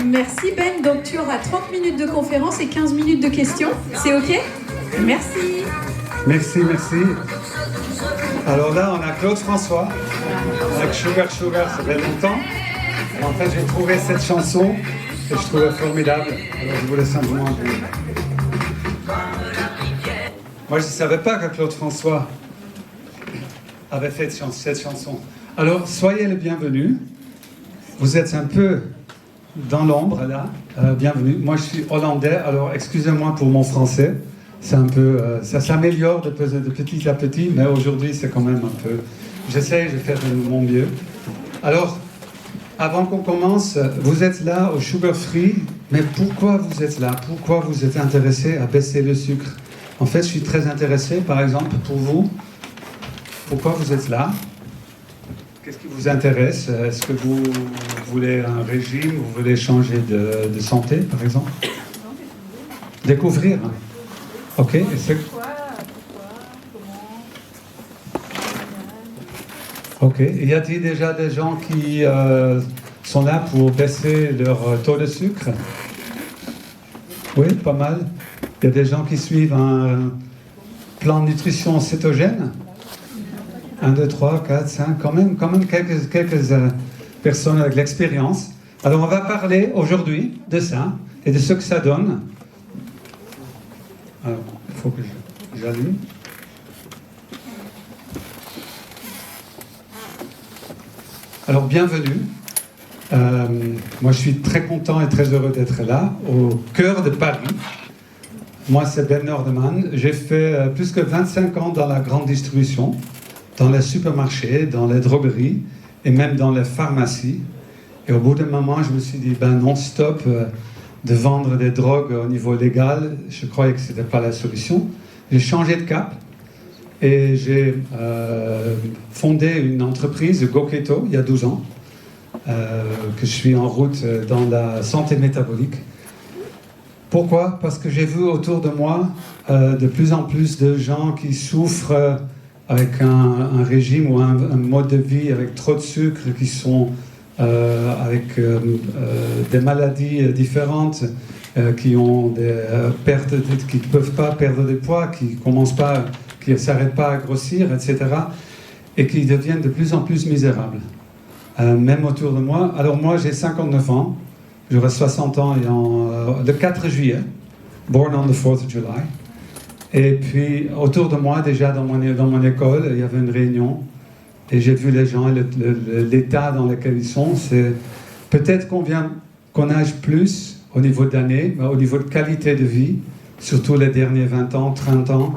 Merci Ben, donc tu auras 30 minutes de conférence et 15 minutes de questions, c'est ok? Merci. Merci, merci. Alors là, on a Claude François avec Sugar Sugar, ça fait longtemps. En fait, j'ai trouvé cette chanson que je trouvais formidable. Alors je voulais simplement vous... Moi, je ne savais pas que Claude François avait fait cette chanson. Alors, soyez les bienvenus. Vous êtes un peu dans l'ombre, là. Bienvenue. Moi, je suis hollandais, alors excusez-moi pour mon français. C'est un peu... ça s'améliore de petit à petit, mais aujourd'hui, c'est quand même un peu... J'essaye de faire de mon mieux. Alors, avant qu'on commence, vous êtes là au Sugar Free, mais pourquoi vous êtes là? Pourquoi vous êtes intéressé à baisser le sucre? En fait, je suis très intéressé, par exemple, pour vous. Pourquoi vous êtes là? Qu'est-ce qui vous intéresse? Est-ce que vous voulez un régime? Vous voulez changer de santé, par exemple? Découvrir. Ok. Et c'est... Ok. Y a-t-il déjà des gens qui sont là pour baisser leur taux de sucre? Oui, pas mal. Il y a des gens qui suivent un plan de nutrition cétogène. 1, 2, 3, 4, 5, quand même quelques personnes avec l'expérience. Alors on va parler aujourd'hui de ça et de ce que ça donne. Alors, il faut que j'allume. Alors bienvenue. Moi je suis très content et très heureux d'être là, au cœur de Paris. Moi c'est Ben Nordeman. J'ai fait plus que 25 ans dans la grande distribution, dans les supermarchés, dans les drogueries et même dans les pharmacies. Et au bout d'un moment, je me suis dit, ben non, stop, de vendre des drogues au niveau légal, je croyais que ce n'était pas la solution. J'ai changé de cap et j'ai fondé une entreprise, GoKeto, il y a 12 ans, que je suis en route dans la santé métabolique. Pourquoi? Parce que j'ai vu autour de moi de plus en plus de gens qui souffrent avec un régime ou un mode de vie avec trop de sucre, qui sont avec des maladies différentes, qui ont des pertes, qui ne peuvent pas perdre de poids, qui ne s'arrêtent pas à grossir, etc. Et qui deviennent de plus en plus misérables. Même autour de moi. Alors moi, j'ai 59 ans, j'aurai 60 ans le 4 juillet, born on the 4th of July. Et puis, autour de moi, déjà dans mon école, il y avait une réunion. Et j'ai vu les gens, l'état dans lequel ils sont. C'est peut-être qu'on âge plus au niveau d'années, mais au niveau de qualité de vie, surtout les derniers 20 ans, 30 ans,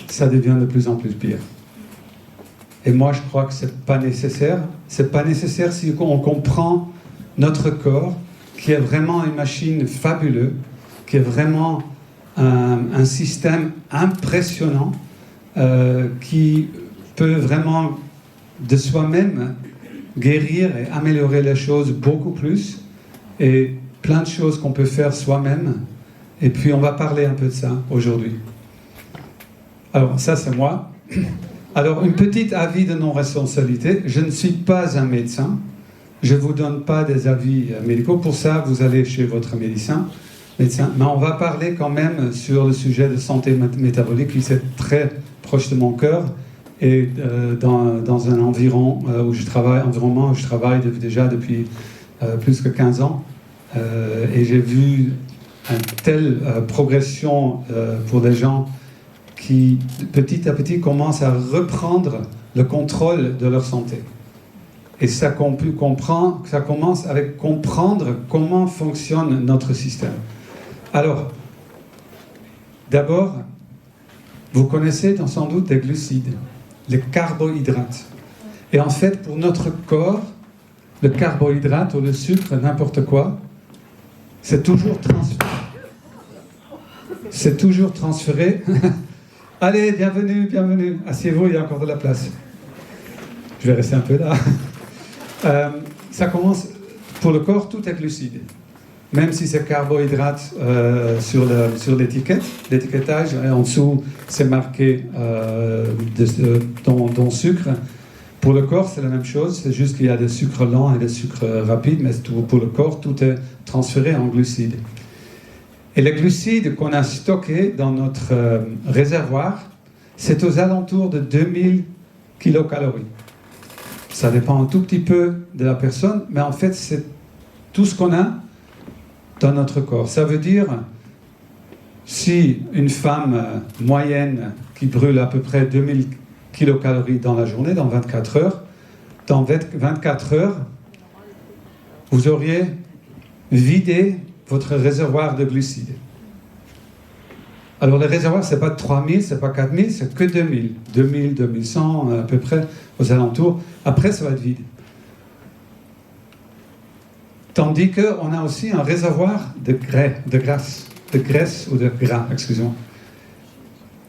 ça devient de plus en plus pire. Et moi, je crois que ce n'est pas nécessaire. Ce n'est pas nécessaire si on comprend notre corps, qui est vraiment une machine fabuleuse, qui est vraiment... un système impressionnant qui peut vraiment de soi-même guérir et améliorer les choses beaucoup plus, et plein de choses qu'on peut faire soi-même. Et puis on va parler un peu de ça aujourd'hui. Alors ça c'est moi. Alors une petite avis de non-responsabilité. Je ne suis pas un médecin. Je ne vous donne pas des avis médicaux. Pour ça vous allez chez votre médecin. Mais on va parler quand même sur le sujet de santé métabolique qui est très proche de mon cœur, et dans un environnement où je travaille déjà depuis plus que 15 ans. Et j'ai vu une telle progression pour des gens qui, petit à petit, commencent à reprendre le contrôle de leur santé. Et ça commence avec comprendre comment fonctionne notre système. Alors, d'abord, vous connaissez sans doute les glucides, les carbohydrates. Et en fait, pour notre corps, le carbohydrate ou le sucre, n'importe quoi, c'est toujours transféré. C'est toujours transféré. Allez, bienvenue, bienvenue. Asseyez-vous, il y a encore de la place. Je vais rester un peu là. Ça commence, pour le corps, tout est glucide. Même si c'est carbohydrate sur l'étiquetage, en dessous c'est marqué dont sucre. Pour le corps, c'est la même chose, c'est juste qu'il y a des sucres lents et des sucres rapides, mais pour le corps, tout est transféré en glucides. Et les glucides qu'on a stockés dans notre réservoir, c'est aux alentours de 2000 kilocalories. Ça dépend un tout petit peu de la personne, mais en fait, c'est tout ce qu'on a dans notre corps. Ça veut dire, si une femme moyenne qui brûle à peu près 2000 kilocalories dans la journée, dans 24 heures, dans 24 heures, vous auriez vidé votre réservoir de glucides. Alors le réservoir, ce n'est pas 3000, ce n'est pas 4000, c'est que 2000. 2000, 2100, à peu près, aux alentours. Après, ça va être vide. Tandis qu'on a aussi un réservoir de graisse ou de gras, excusez-moi.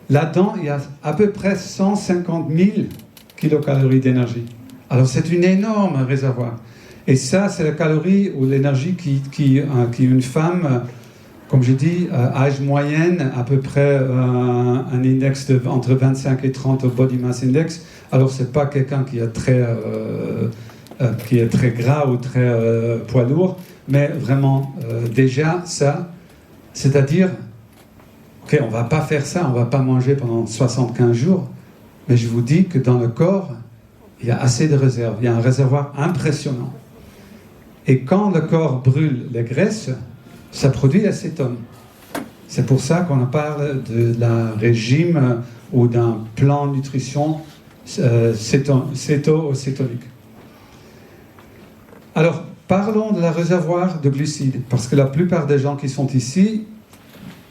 Là-dedans, il y a à peu près 150 000 kilocalories d'énergie. Alors c'est un énorme réservoir. Et ça, c'est la calorie ou l'énergie qui une femme, comme je dis, âge moyenne, à peu près un index entre 25 et 30 au body mass index. Alors c'est pas quelqu'un qui est très gras ou très poids lourd, mais vraiment déjà ça, c'est-à-dire, ok, on va pas faire ça, on va pas manger pendant 75 jours, mais je vous dis que dans le corps, il y a assez de réserves, il y a un réservoir impressionnant. Et quand le corps brûle les graisses, ça produit l'acétone. C'est pour ça qu'on parle d'un régime ou d'un plan de nutrition céto-cétonique. Alors, parlons de la réservoir de glucides, parce que la plupart des gens qui sont ici,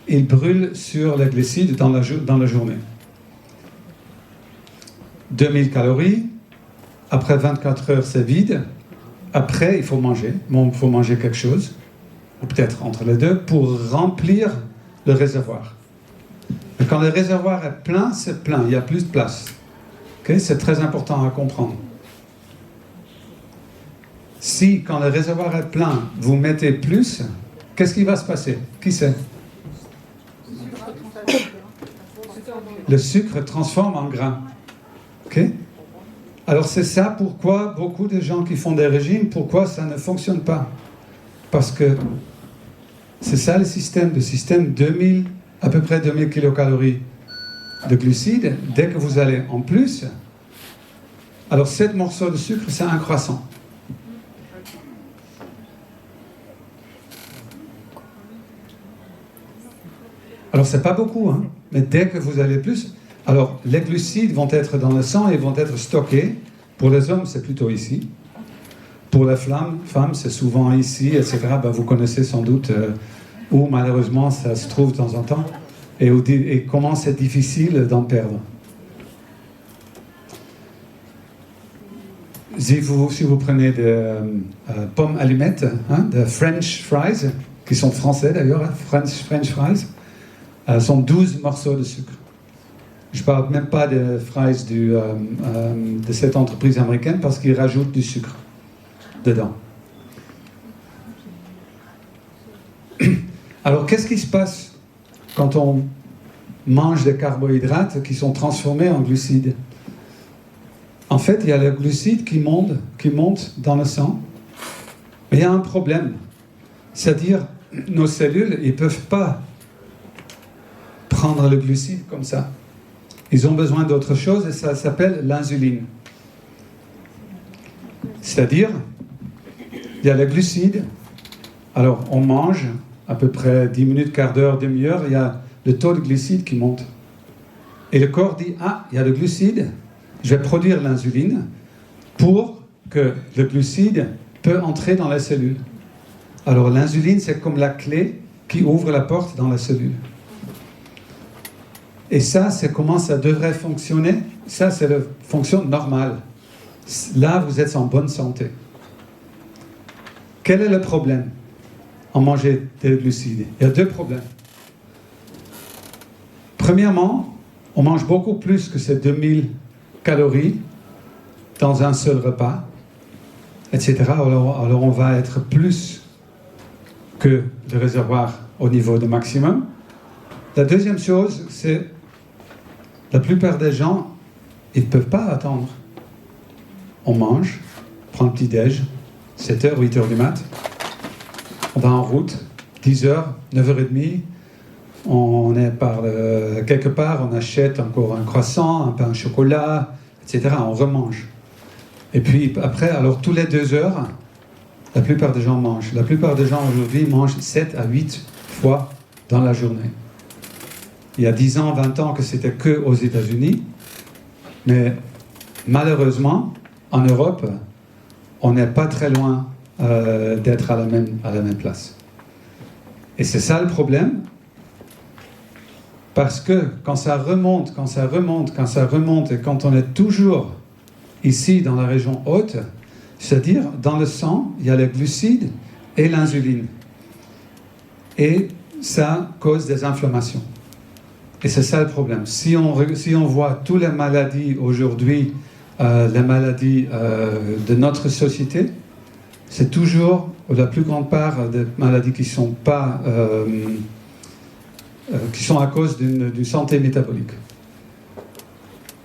ils brûlent sur les glucides dans la journée. 2000 calories, après 24 heures, c'est vide. Après, il faut manger. Bon, il faut manger quelque chose, ou peut-être entre les deux, pour remplir le réservoir. Mais quand le réservoir est plein, c'est plein, il y a plus de place. Okay? C'est très important à comprendre. Si, quand le réservoir est plein, vous mettez plus, qu'est-ce qui va se passer? Qui sait? Le sucre transforme en gras. Okay? Alors c'est ça pourquoi beaucoup de gens qui font des régimes, pourquoi ça ne fonctionne pas. Parce que c'est ça le système 2000, à peu près 2000 kilocalories de glucides. Dès que vous allez en plus, alors 7 morceaux de sucre, c'est un croissant. Alors c'est pas beaucoup, hein, mais dès que vous allez plus... Alors, les glucides vont être dans le sang et vont être stockés. Pour les hommes, c'est plutôt ici. Pour les femmes, c'est souvent ici, etc. Ben, vous connaissez sans doute où, malheureusement, ça se trouve de temps en temps et comment c'est difficile d'en perdre. Si vous prenez des pommes allumettes, hein, des French fries, qui sont français d'ailleurs, hein, French fries, sont 12 morceaux de sucre. Je ne parle même pas des fries de cette entreprise américaine parce qu'ils rajoutent du sucre dedans. Alors, qu'est-ce qui se passe quand on mange des carbohydrates qui sont transformés en glucides? En fait, il y a les glucides qui montent dans le sang, mais il y a un problème. C'est-à-dire, nos cellules, ils ne peuvent pas prendre le glucide comme ça. Ils ont besoin d'autre chose et ça s'appelle l'insuline. C'est-à-dire, il y a les glucides. Alors, on mange à peu près 10 minutes, quart d'heure, demi-heure, il y a le taux de glucides qui monte. Et le corps dit, ah, il y a le glucide, je vais produire l'insuline pour que le glucide peut entrer dans la cellule. Alors, l'insuline, c'est comme la clé qui ouvre la porte dans la cellule. Et ça, c'est comment ça devrait fonctionner. Ça, c'est la fonction normale. Là, vous êtes en bonne santé. Quel est le problème en mangeant des glucides? Il y a 2 problèmes. Premièrement, on mange beaucoup plus que ces 2000 calories dans un seul repas, etc. Alors on va être plus que le réservoir au niveau de maximum. La deuxième chose, c'est la plupart des gens, ils ne peuvent pas attendre. on mange, on prend le petit-déj, 7h, 8h du mat, on va en route, 10h, 9h30, on est quelque part, on achète encore un croissant, un pain au chocolat, etc. On remange. Et puis après, alors tous les 2 heures, la plupart des gens mangent. La plupart des gens aujourd'hui mangent 7 à 8 fois dans la journée. Il y a 10 ans, 20 ans que c'était que aux États-Unis, mais malheureusement, en Europe, on n'est pas très loin d'être à la même place. Et c'est ça le problème, parce que quand ça remonte, et quand on est toujours ici dans la région haute, c'est-à-dire dans le sang, il y a les glucides et l'insuline. Et ça cause des inflammations. Et c'est ça le problème. Si on voit toutes les maladies aujourd'hui, les maladies de notre société, c'est toujours la plus grande part des maladies qui sont à cause d'une santé métabolique.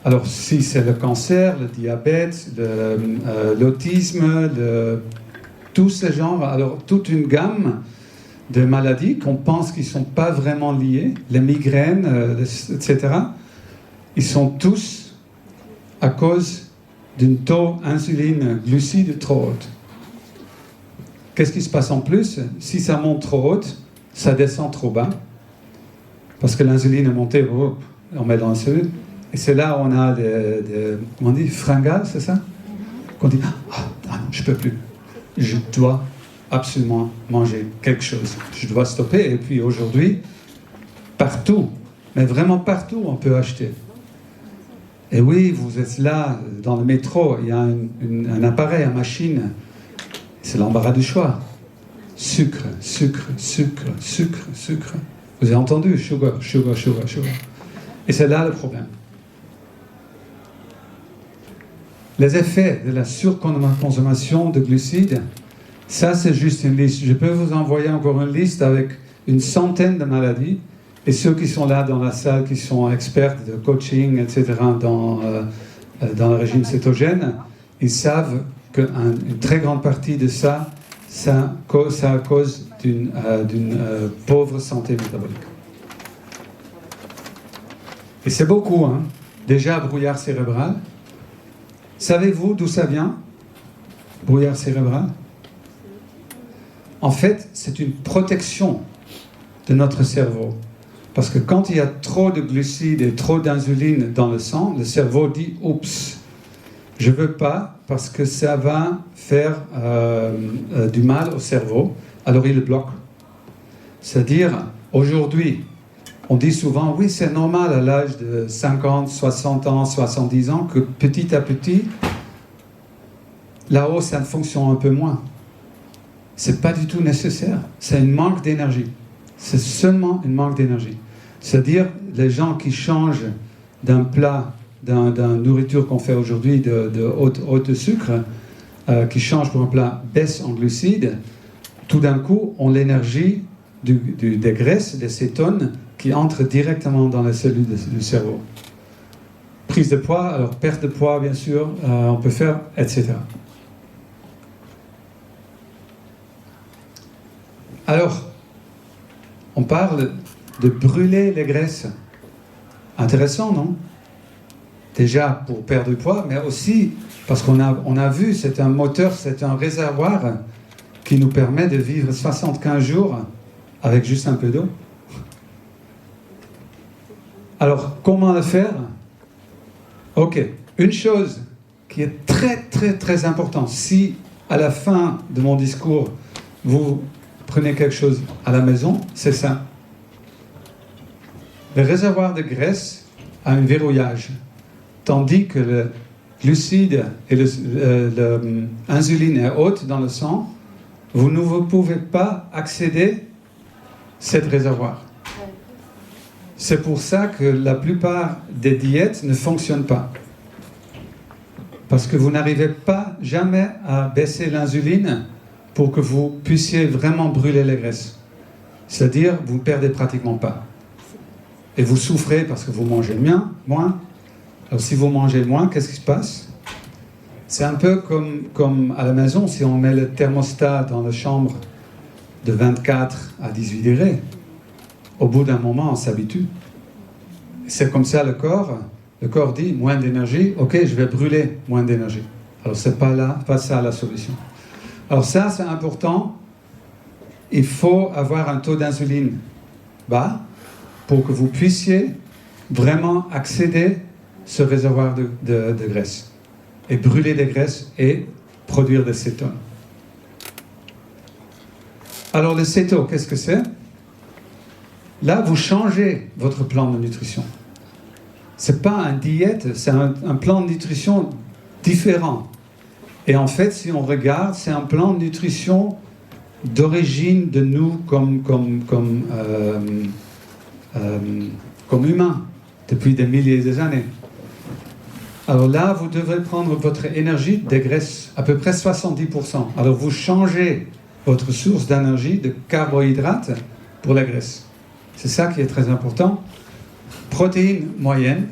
Alors si c'est le cancer, le diabète, l'autisme, tous ces genres, alors toute une gamme de maladies qu'on pense qu'ils ne sont pas vraiment liées, les migraines, etc., ils sont tous à cause d'un taux insuline glucide trop haute. Qu'est-ce qui se passe en plus? Si ça monte trop haute, ça descend trop bas, parce que l'insuline est montée, on met dans l'insuline, et c'est là où on a comment on dit, fringales, c'est ça? Qu'on dit, non, je ne peux plus, je dois absolument manger quelque chose. Je dois stopper. Et puis aujourd'hui, partout, mais vraiment partout, on peut acheter. Et oui, vous êtes là, dans le métro, il y a un appareil, une machine. C'est l'embarras du choix. Sucre, sucre, sucre, sucre, sucre. Vous avez entendu? Sugar, sugar, sugar, sugar. Et c'est là le problème. Les effets de la surconsommation de glucides, ça, c'est juste une liste. Je peux vous envoyer encore une liste avec une centaine de maladies. Et ceux qui sont là dans la salle, qui sont experts de coaching, etc., dans le régime cétogène, ils savent qu'une très grande partie de ça à cause d'une pauvre santé métabolique. Et c'est beaucoup, hein. Déjà, brouillard cérébral. Savez-vous d'où ça vient, brouillard cérébral? En fait, c'est une protection de notre cerveau. Parce que quand il y a trop de glucides et trop d'insuline dans le sang, le cerveau dit « Oups, je ne veux pas parce que ça va faire du mal au cerveau. » Alors il le bloque. C'est-à-dire, aujourd'hui, on dit souvent « Oui, c'est normal à l'âge de 50, 60 ans, 70 ans que petit à petit, là-haut, ça fonctionne un peu moins. » C'est pas du tout nécessaire. C'est un manque d'énergie. C'est seulement un manque d'énergie. C'est-à-dire, les gens qui changent d'un plat, d'une nourriture qu'on fait aujourd'hui de haute sucre, qui changent pour un plat baisse en glucides, tout d'un coup, ont l'énergie des graisses, des cétones, qui entrent directement dans les cellules du cerveau. Prise de poids, alors perte de poids, bien sûr, on peut faire, etc. Alors, on parle de brûler les graisses. Intéressant, non? Déjà pour perdre du poids, mais aussi parce qu'on a vu, c'est un moteur, c'est un réservoir qui nous permet de vivre 75 jours avec juste un peu d'eau. Alors, comment le faire? Ok, une chose qui est très, très, très importante. Si, à la fin de mon discours, vous prenez quelque chose à la maison, c'est ça. Le réservoir de graisse a un verrouillage, tandis que le glucide et l'insuline est haute dans le sang, vous ne pouvez pas accéder à cet réservoir. C'est pour ça que la plupart des diètes ne fonctionnent pas. Parce que vous n'arrivez pas jamais à baisser l'insuline pour que vous puissiez vraiment brûler les graisses. C'est-à-dire, vous ne perdez pratiquement pas. Et vous souffrez parce que vous mangez moins. Alors si vous mangez moins, qu'est-ce qui se passe? C'est un peu comme à la maison, si on met le thermostat dans la chambre de 24 à 18 degrés, au bout d'un moment, on s'habitue. C'est comme ça le corps. Le corps dit, moins d'énergie, ok, je vais brûler moins d'énergie. Alors, c'est pas ça la solution. Alors ça, c'est important. Il faut avoir un taux d'insuline bas pour que vous puissiez vraiment accéder ce réservoir de graisse et brûler des graisses et produire des cétones. Alors le céto, qu'est-ce que c'est? Là, vous changez votre plan de nutrition. C'est pas un diète, c'est un plan de nutrition différent. Et en fait, si on regarde, c'est un plan de nutrition d'origine de nous comme humains, depuis des milliers d'années. Alors là, vous devrez prendre votre énergie des graisses, à peu près 70%. Alors vous changez votre source d'énergie de carbohydrates pour la graisse. C'est ça qui est très important. Protéines moyennes,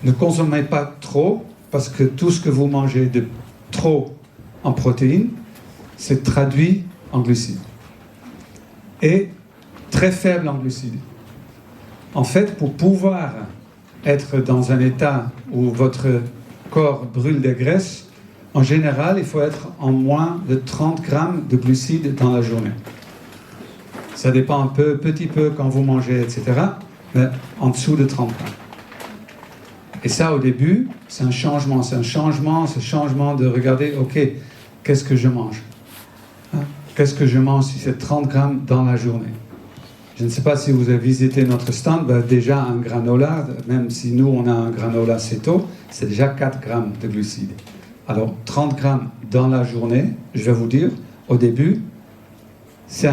ne consommez pas trop, parce que tout ce que vous mangez de trop en protéines, c'est traduit en glucides. Et très faible en glucides. En fait, pour pouvoir être dans un état où votre corps brûle des graisses, en général, il faut être en moins de 30 grammes de glucides dans la journée. Ça dépend petit peu quand vous mangez, etc. Mais en dessous de 30 grammes. Et ça, au début, c'est un changement de regarder, ok, qu'est-ce que je mange? Qu'est-ce que je mange si c'est 30 grammes dans la journée? Je ne sais pas si vous avez visité notre stand, déjà un granola, même si nous on a un granola céto, c'est déjà 4 grammes de glucides. Alors 30 grammes dans la journée, je vais vous dire, au début, c'est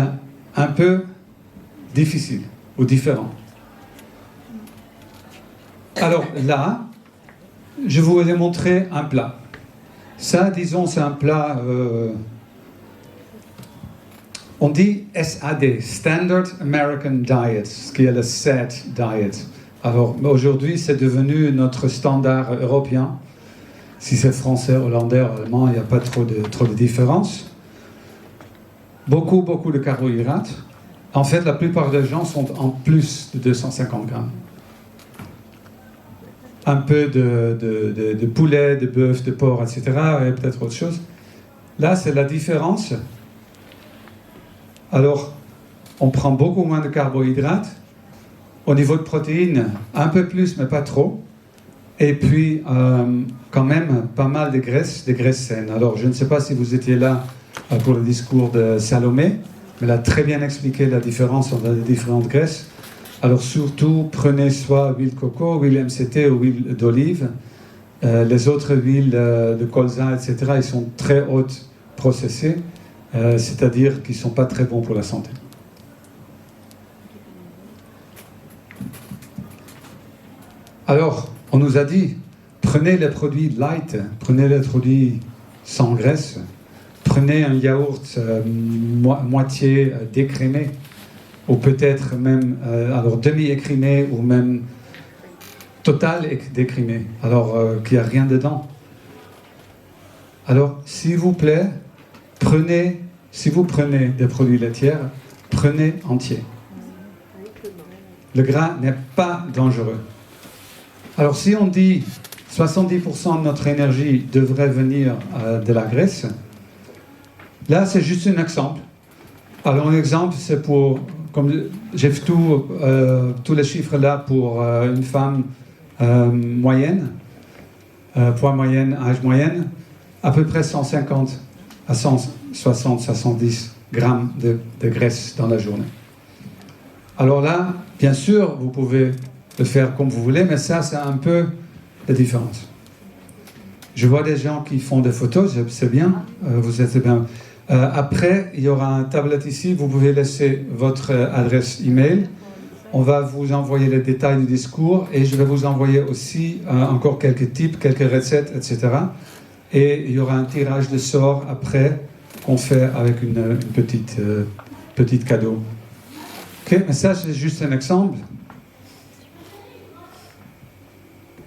un peu difficile ou différent. Alors là, je vous ai montré un plat. Ça, disons, c'est un plat... on dit SAD, Standard American Diet, ce qui est le SAD Diet. Alors aujourd'hui, c'est devenu notre standard européen. Si c'est français, hollandais, allemand, il n'y a pas trop de différence. Beaucoup de carbohydrates. En fait, la plupart des gens sont en plus de 250 grammes. Un peu de poulet, de bœuf, de porc, etc. Et peut-être autre chose. Là, c'est la différence. Alors, on prend beaucoup moins de carbohydrates. Au niveau de protéines, un peu plus, mais pas trop. Et puis, quand même, pas mal de graisses saines. Alors, je ne sais pas si vous étiez là pour le discours de Salomé, mais elle a très bien expliqué la différence entre les différentes graisses. Alors, surtout, prenez soit huile coco, huile MCT ou huile d'olive. Les autres huiles de colza, etc., ils sont très hautes processées. C'est-à-dire qu'ils ne sont pas très bons pour la santé. Alors, on nous a dit, prenez les produits light, prenez les produits sans graisse, prenez un yaourt moitié décrémé, ou peut-être même alors demi-écrémé, ou même total décrémé, alors qu'il n'y a rien dedans. Alors, s'il vous plaît, si vous prenez des produits laitiers, prenez entier. Le gras n'est pas dangereux. Alors si on dit 70% de notre énergie devrait venir de la graisse, là c'est juste un exemple. Alors un exemple, c'est pour, comme j'ai fait tous les chiffres là pour une femme moyenne, poids moyenne, âge moyenne, à peu près 150 à 160-170 grammes de graisse dans la journée. Alors là, bien sûr, vous pouvez le faire comme vous voulez, mais ça, c'est un peu la différence. Je vois des gens qui font des photos, c'est bien, vous êtes bien. Après, il y aura un tablette ici, vous pouvez laisser votre adresse email. On va vous envoyer les détails du discours et je vais vous envoyer aussi encore quelques tips, quelques recettes, etc. Et il y aura un tirage de sort après qu'on fait avec une petite cadeau. Ok, mais ça c'est juste un exemple.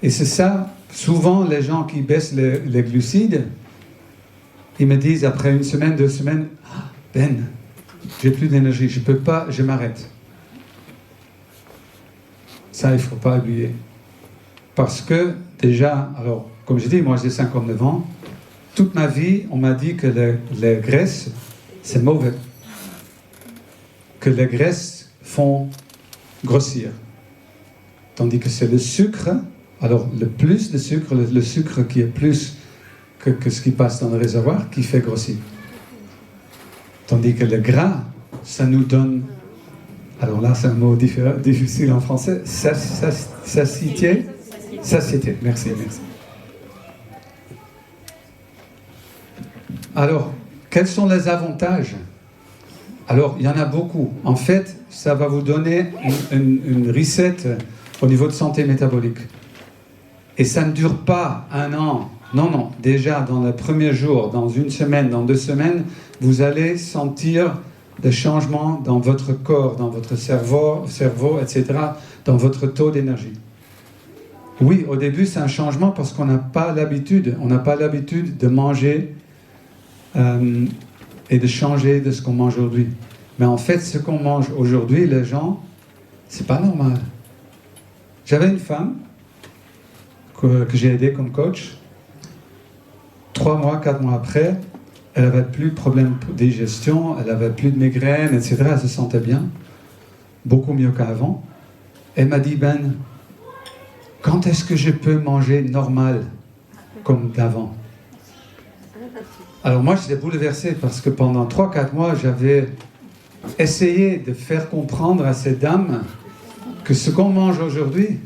Et c'est ça, souvent les gens qui baissent les glucides, ils me disent après une semaine, 2 semaines, ah, Ben, j'ai plus d'énergie, je peux pas, je m'arrête. Ça, il ne faut pas oublier. Parce que déjà, alors, comme je dis, moi j'ai 59 ans, toute ma vie, on m'a dit que les graisses, c'est mauvais. Que les graisses font grossir. Tandis que c'est le sucre, alors le plus de sucre, le sucre qui est plus que ce qui passe dans le réservoir, qui fait grossir. Tandis que le gras, ça nous donne, alors là c'est un mot difficile en français, satiété. Satiété, merci. Alors, quels sont les avantages? Alors, il y en a beaucoup. En fait, ça va vous donner une recette au niveau de santé métabolique. Et ça ne dure pas 1 an. Non. Déjà, dans le premier jour, dans 1 semaine, dans 2 semaines, vous allez sentir des changements dans votre corps, dans votre cerveau, etc., dans votre taux d'énergie. Oui, au début, c'est un changement parce qu'on n'a pas l'habitude. On n'a pas l'habitude de manger et de changer de ce qu'on mange aujourd'hui. Mais en fait, ce qu'on mange aujourd'hui, les gens, c'est pas normal. J'avais une femme que j'ai aidée comme coach. 3 mois, 4 mois après, elle n'avait plus de problème de digestion, elle n'avait plus de migraine, etc. Elle se sentait bien, beaucoup mieux qu'avant. Elle m'a dit, Ben, quand est-ce que je peux manger normal comme d'avant? Alors moi, j'étais bouleversé parce que pendant 3-4 mois, j'avais essayé de faire comprendre à ces dames que ce qu'on mange aujourd'hui,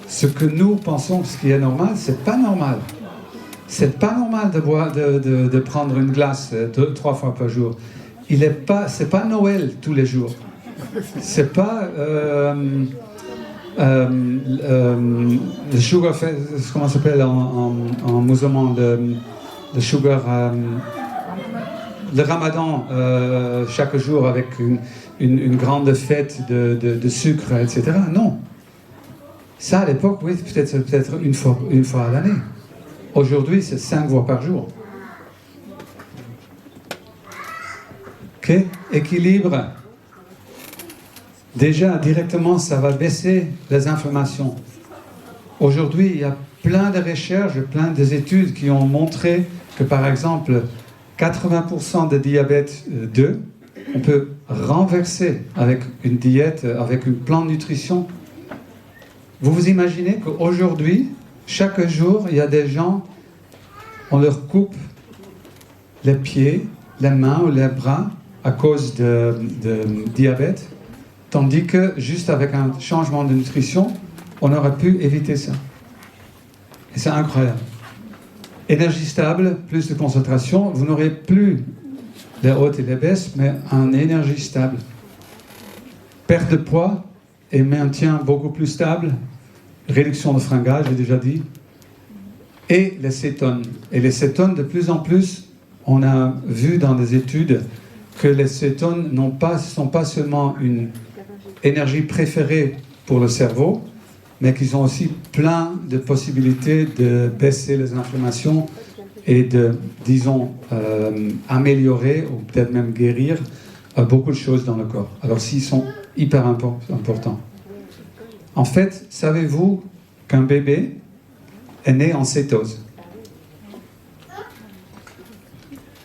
ce que nous pensons ce qui est normal, c'est pas normal. C'est pas normal de prendre une glace 2-3 fois par jour. C'est pas Noël tous les jours. C'est pas le sugar, comment ça s'appelle en musulman, le sugar, le ramadan chaque jour avec une grande fête de sucre, etc. Non. Ça, à l'époque, oui, peut-être une fois à l'année. Aujourd'hui, c'est 5 fois par jour. Ok? Équilibre. Déjà, directement, ça va baisser les inflammations. Aujourd'hui, il y a plein de recherches, plein d'études qui ont montré que, par exemple, 80% de diabète 2, on peut renverser avec une diète, avec un plan de nutrition. Vous vous imaginez qu'aujourd'hui, chaque jour, il y a des gens, on leur coupe les pieds, les mains ou les bras à cause de diabète, tandis que juste avec un changement de nutrition, on aurait pu éviter ça. Et c'est incroyable. Énergie stable, plus de concentration, vous n'aurez plus les hautes et les baisses, mais une énergie stable. Perte de poids et maintien beaucoup plus stable. Réduction de fringales, j'ai déjà dit. Et les cétones. Et les cétones, de plus en plus, on a vu dans des études que les cétones ne sont pas seulement une énergie préférée pour le cerveau, mais qu'ils ont aussi plein de possibilités de baisser les inflammations et de, disons, améliorer ou peut-être même guérir beaucoup de choses dans le corps. Alors, s'ils sont hyper importants. En fait, savez-vous qu'un bébé est né en cétose?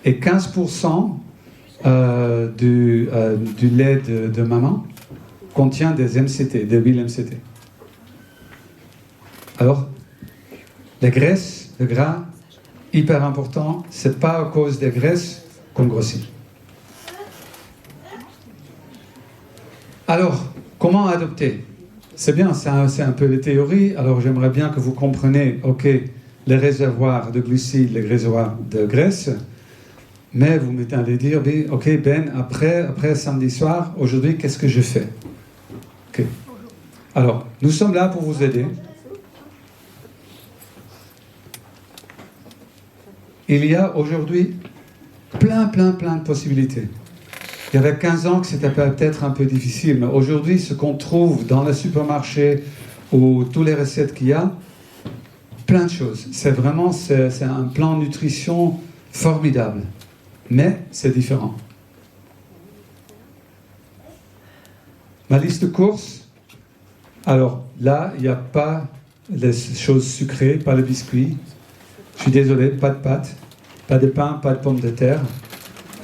Et 15% du lait de maman contient des MCT, des huiles MCT. Alors, les graisses, le gras, hyper important, c'est pas à cause des graisses qu'on grossit. Alors, comment adopter? C'est bien, c'est un peu les théories. Alors, j'aimerais bien que vous compreniez, ok, les réservoirs de glucides, les réservoirs de graisse, mais vous m'allez dire, ok, Ben, après samedi soir, aujourd'hui, qu'est-ce que je fais? Ok. Alors, nous sommes là pour vous aider. Il y a aujourd'hui plein de possibilités. Il y avait 15 ans que c'était peut-être un peu difficile, mais aujourd'hui, ce qu'on trouve dans le supermarché ou toutes les recettes qu'il y a, plein de choses. C'est vraiment un plan de nutrition formidable. Mais c'est différent. Ma liste de courses, alors là, il n'y a pas les choses sucrées, pas le biscuit. Je suis désolé, pas de pâtes, pas de pain, pas de pommes de terre.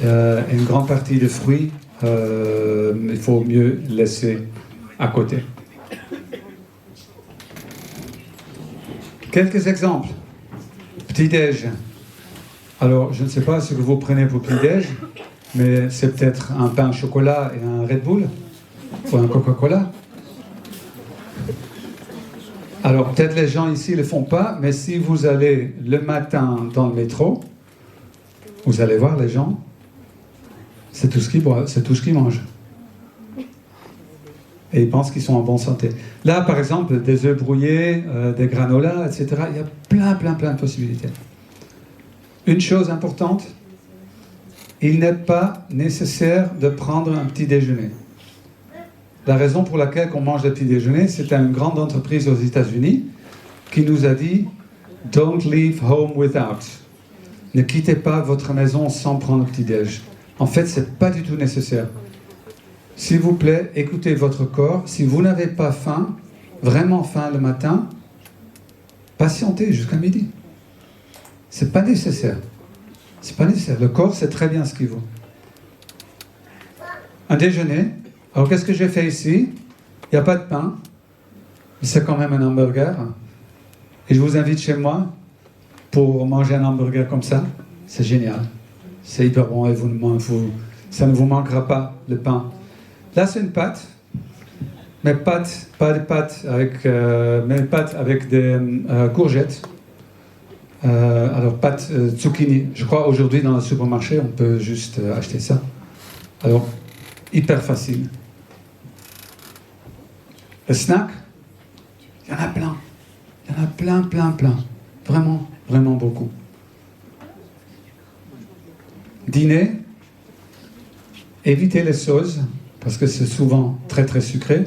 Une grande partie de fruits, il faut mieux laisser à côté. Quelques exemples. Petit-déj. Alors, je ne sais pas ce que vous prenez pour petit-déj, mais c'est peut-être un pain au chocolat et un Red Bull, ou un Coca-Cola. Alors, peut-être les gens ici ne le font pas, mais si vous allez le matin dans le métro, vous allez voir les gens, c'est tout ce qu'ils boivent, c'est tout ce qu'ils mangent. Et ils pensent qu'ils sont en bonne santé. Là, par exemple, des œufs brouillés, des granolas, etc. Il y a plein de possibilités. Une chose importante, il n'est pas nécessaire de prendre un petit déjeuner. La raison pour laquelle on mange le petit déjeuner, c'est une grande entreprise aux États-Unis qui nous a dit « Don't leave home without ». Ne quittez pas votre maison sans prendre le petit déj. En fait, ce n'est pas du tout nécessaire. S'il vous plaît, écoutez votre corps. Si vous n'avez pas faim, vraiment faim le matin, patientez jusqu'à midi. C'est pas nécessaire. C'est pas nécessaire. Le corps sait très bien ce qu'il vaut. Un déjeuner. Alors, qu'est-ce que j'ai fait ici? Il n'y a pas de pain. Mais c'est quand même un hamburger. Et je vous invite chez moi pour manger un hamburger comme ça. C'est génial. C'est hyper bon et ça ne vous manquera pas, le pain. Là, c'est une pâte. Mais pas de pâte avec des courgettes. Alors, pâte zucchini. Je crois aujourd'hui dans le supermarché, on peut juste acheter ça. Alors, hyper facile. Le snack, il y en a plein. Il y en a plein. Vraiment beaucoup. Dîner, évitez les sauces, parce que c'est souvent très sucré.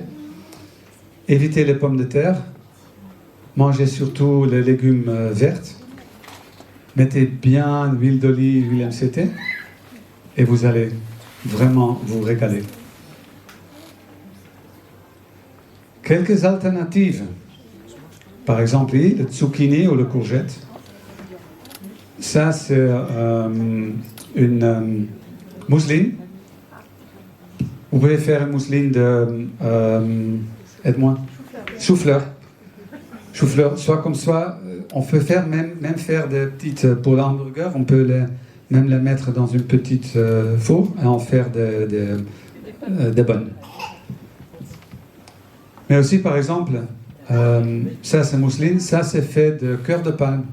Évitez les pommes de terre. Mangez surtout les légumes verts. Mettez bien l'huile d'olive, l'huile MCT, et vous allez vraiment vous régaler. Quelques alternatives. Par exemple, le zucchini ou le courgette. Ça, c'est une mousseline. Vous pouvez faire une mousseline de... aide-moi. Chou-fleur. Soit comme ça, on peut faire même faire des petites... Pour l'hamburger, on peut même les mettre dans une petite four et en faire des bonnes. Mais aussi, par exemple, ça c'est mousseline, ça c'est fait de cœur de palme.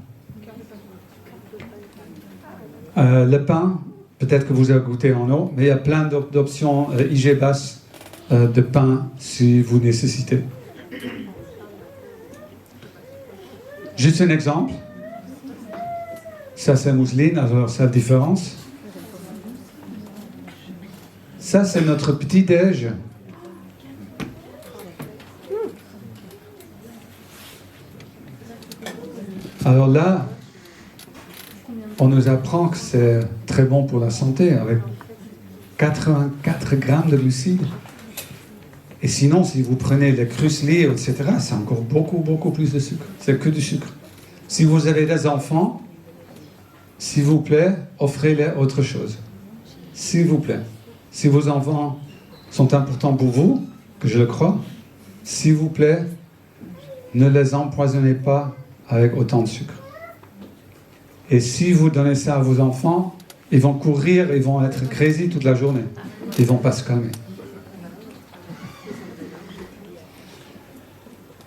Le pain, peut-être que vous avez goûté en eau, mais il y a plein d'options IG basse de pain si vous nécessitez. Juste un exemple. Ça c'est mousseline, alors ça a différence. Ça c'est notre petit déj. Alors là, on nous apprend que c'est très bon pour la santé, avec 84 grammes de glucides. Et sinon, si vous prenez les cruceli, etc., c'est encore beaucoup plus de sucre. C'est que du sucre. Si vous avez des enfants, s'il vous plaît, offrez-les autre chose. S'il vous plaît. Si vos enfants sont importants pour vous, que je le crois, s'il vous plaît, ne les empoisonnez pas avec autant de sucre. Et si vous donnez ça à vos enfants, ils vont courir, ils vont être crazy toute la journée. Ils ne vont pas se calmer.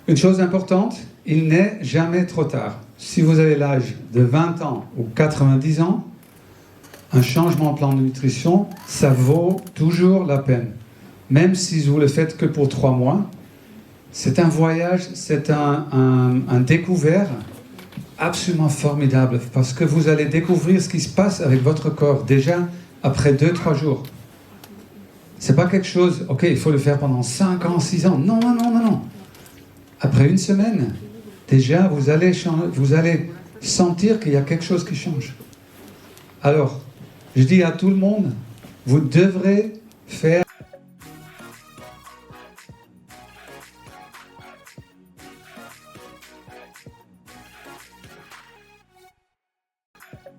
Une chose importante, il n'est jamais trop tard. Si vous avez l'âge de 20 ans ou 90 ans, un changement de plan de nutrition, ça vaut toujours la peine. Même si vous le faites que pour 3 mois, c'est un voyage, c'est un découvert absolument formidable parce que vous allez découvrir ce qui se passe avec votre corps déjà après 2-3 jours. C'est pas quelque chose, ok, il faut le faire pendant 5 ans, 6 ans. Non. Après une semaine, déjà vous allez sentir qu'il y a quelque chose qui change. Alors, je dis à tout le monde, vous devrez faire